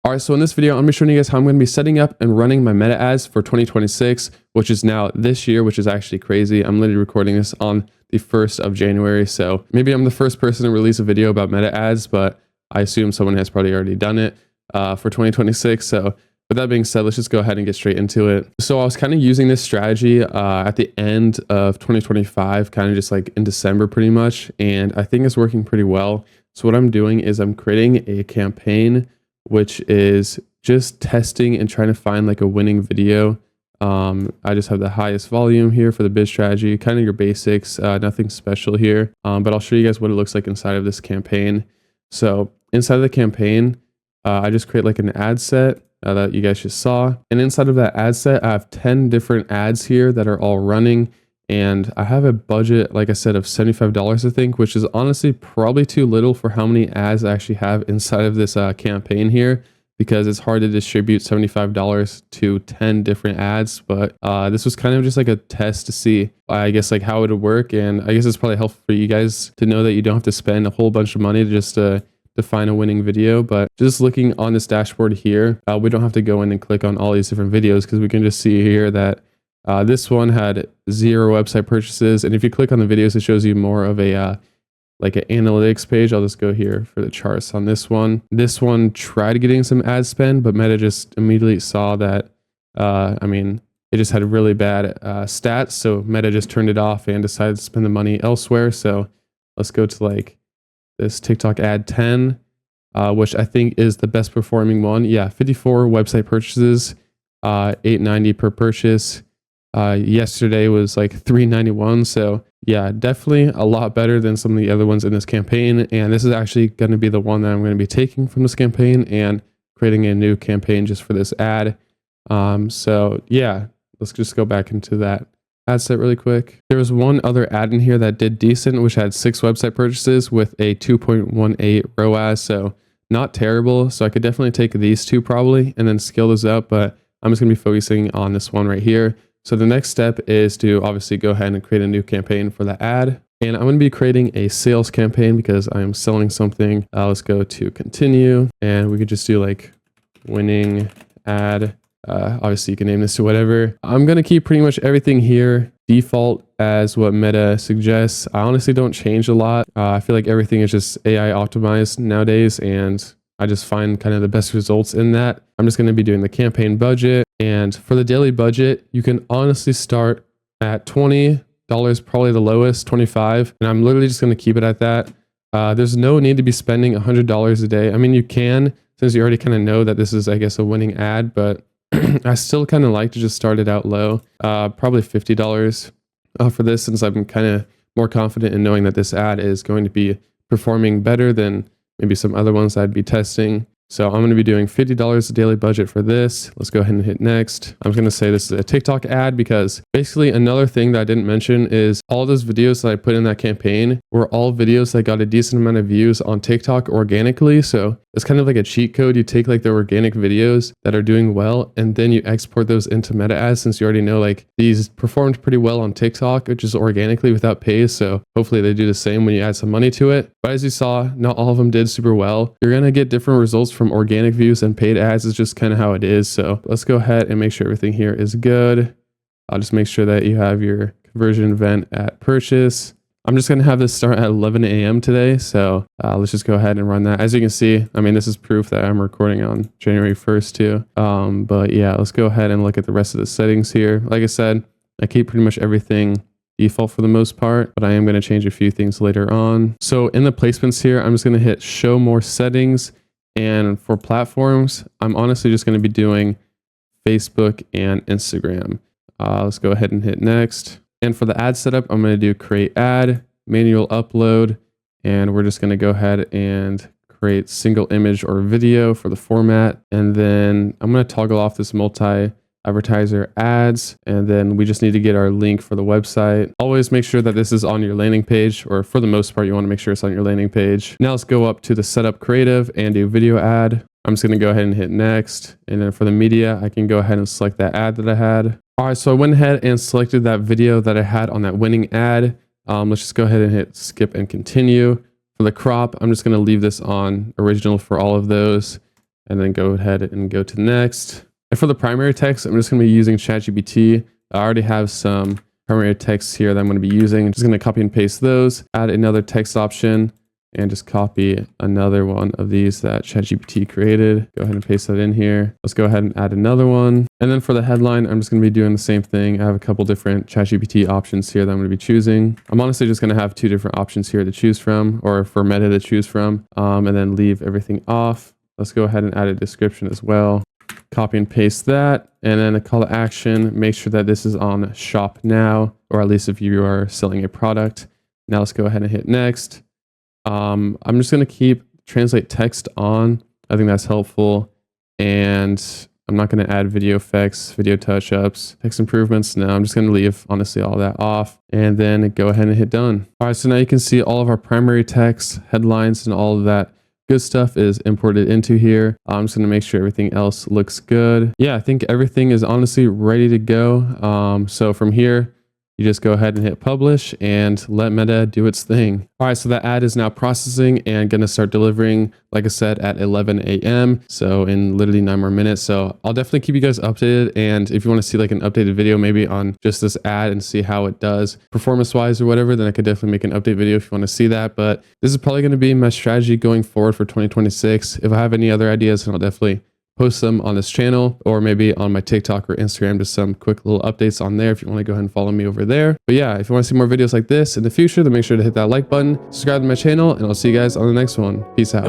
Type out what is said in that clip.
All right, so in this video, I'm gonna be showing you guys how I'm gonna be setting up and running my meta ads for 2026, which is now this year, which is actually crazy. I'm literally recording this on the 1st of January. So maybe I'm the first person to release a video about meta ads, but I assume someone has probably already done it for 2026. So with that being said, let's just go ahead and get straight into it. So I was kind of using this strategy at the end of 2025, kind of just like in December pretty much. And I think it's working pretty well. So what I'm doing is I'm creating a campaign, which is just testing and trying to find like a winning video. I just have the highest volume here for the biz strategy, kind of your basics, nothing special here. But I'll show you guys what it looks like inside of this campaign. So inside of the campaign, I just create like an ad set that you guys just saw. And inside of that ad set, I have 10 different ads here that are all running. And I have a budget, like I said, of $75, I think, which is honestly probably too little for how many ads I actually have inside of this campaign here, because it's hard to distribute $75 to 10 different ads. But this was kind of just like a test to see, I guess, like how it would work. And I guess it's probably helpful for you guys to know that you don't have to spend a whole bunch of money just to find a winning video. But just looking on this dashboard here, we don't have to go in and click on all these different videos, because we can just see here that this one had 0 website purchases. And if you click on the videos, it shows you more of a like an analytics page. I'll just go here for the charts on this one. This one tried getting some ad spend, but Meta just immediately saw that, I mean, it just had really bad stats. So Meta just turned it off and decided to spend the money elsewhere. So let's go to like this TikTok ad 10, which I think is the best performing one. Yeah, 54 website purchases, $8.90 per purchase. Yesterday was like $3.91. So yeah, definitely a lot better than some of the other ones in this campaign. And this is actually going to be the one that I'm going to be taking from this campaign and creating a new campaign just for this ad. So yeah, let's just go back into that ad set really quick. There was one other ad in here that did decent, which had 6 website purchases with a 2.18 ROAS. So not terrible. So I could definitely take these two probably and then scale those up, but I'm just going to be focusing on this one right here. So the next step is to obviously go ahead and create a new campaign for the ad. And I'm going to be creating a sales campaign because I'm selling something. Let's go to continue, and we could just do like winning ad. Obviously you can name this to whatever. I'm going to keep pretty much everything here default as what Meta suggests. I honestly don't change a lot. I feel like everything is just AI optimized nowadays, and I just find kind of the best results in that. I'm just going to be doing the campaign budget. And for the daily budget, you can honestly start at $20, probably the lowest, 25. And I'm literally just going to keep it at that. There's no need to be spending $100 a day. I mean, you can, since you already kind of know that this is, I guess, a winning ad, but I still kind of like to just start it out low. Probably $50 for this, since I'm kind of more confident in knowing that this ad is going to be performing better than maybe some other ones I'd be testing. So I'm going to be doing $50 a daily budget for this. Let's go ahead and hit next. I'm going to say this is a TikTok ad, because basically another thing that I didn't mention is all those videos that I put in that campaign were all videos that got a decent amount of views on TikTok organically. So it's kind of like a cheat code. You take like the organic videos that are doing well, and then you export those into meta ads, since you already know like these performed pretty well on TikTok, which is organically without pays. So hopefully they do the same when you add some money to it. But as you saw, not all of them did super well. You're going to get different results from organic views and paid ads. Is just kind of how it is. So let's go ahead and make sure everything here is good. I'll just make sure that you have your conversion event at purchase. I'm just going to have this start at 11 a.m. today. So let's just go ahead and run that. As you can see, I mean, this is proof that I'm recording on January 1st too. But yeah, let's go ahead and look at the rest of the settings here. Like I said, I keep pretty much everything default for the most part, but I am going to change a few things later on. So in the placements here, I'm just going to hit show more settings. And for platforms, I'm honestly just going to be doing Facebook and Instagram. Let's go ahead and hit next. And for the ad setup, I'm going to do create ad, manual upload, and we're just going to go ahead and create single image or video for the format. And then I'm going to toggle off this multi-advertiser ads, and then we just need to get our link for the website. Always make sure that this is on your landing page, or for the most part, you want to make sure it's on your landing page. Now let's go up to the setup creative and do video ad. I'm just going to go ahead and hit next. And then for the media, I can go ahead and select that ad that I had. All right, so I went ahead and selected that video that I had on that winning ad. Let's just go ahead and hit skip and continue. For the crop, I'm just going to leave this on original for all of those. and then go ahead and go to next. And for the primary text, I'm just going to be using ChatGPT. I already have some primary text here that I'm going to be using. I'm just going to copy and paste those, add another text option, and just copy another one of these that ChatGPT created. Go ahead and paste that in here. Let's go ahead and add another one. And then for the headline, I'm just going to be doing the same thing. I have a couple different ChatGPT options here that I'm going to be choosing. I'm honestly just going to have 2 different options here to choose from, or for meta to choose from, and then leave everything off. Let's go ahead and add a description as well. Copy and paste that, and then a call to action. Make sure that this is on shop now, or at least if you are selling a product. Now let's go ahead and hit next. I'm just going to keep translate text on. I think that's helpful. And I'm not going to add video effects, video touch-ups, text improvements. No, I'm just going to leave, honestly, all that off. And then go ahead and hit done. All right, so now you can see all of our primary text, headlines, and all of that good stuff is imported into here. I'm just going to make sure everything else looks good. Yeah, I think everything is honestly ready to go. So from here, you just go ahead and hit publish and let Meta do its thing. All right, so that ad is now processing and going to start delivering, like I said, at 11 a.m. So in literally 9 more minutes. So I'll definitely keep you guys updated. And if you want to see like an updated video, maybe on just this ad and see how it does performance-wise or whatever, then I could definitely make an update video if you want to see that. But this is probably going to be my strategy going forward for 2026. If I have any other ideas, then I'll definitely post them on this channel, or maybe on my TikTok or Instagram, just some quick little updates on there if you want to go ahead and follow me over there. But yeah, if you want to see more videos like this in the future, then make sure to hit that like button, subscribe to my channel, and I'll see you guys on the next one. Peace out.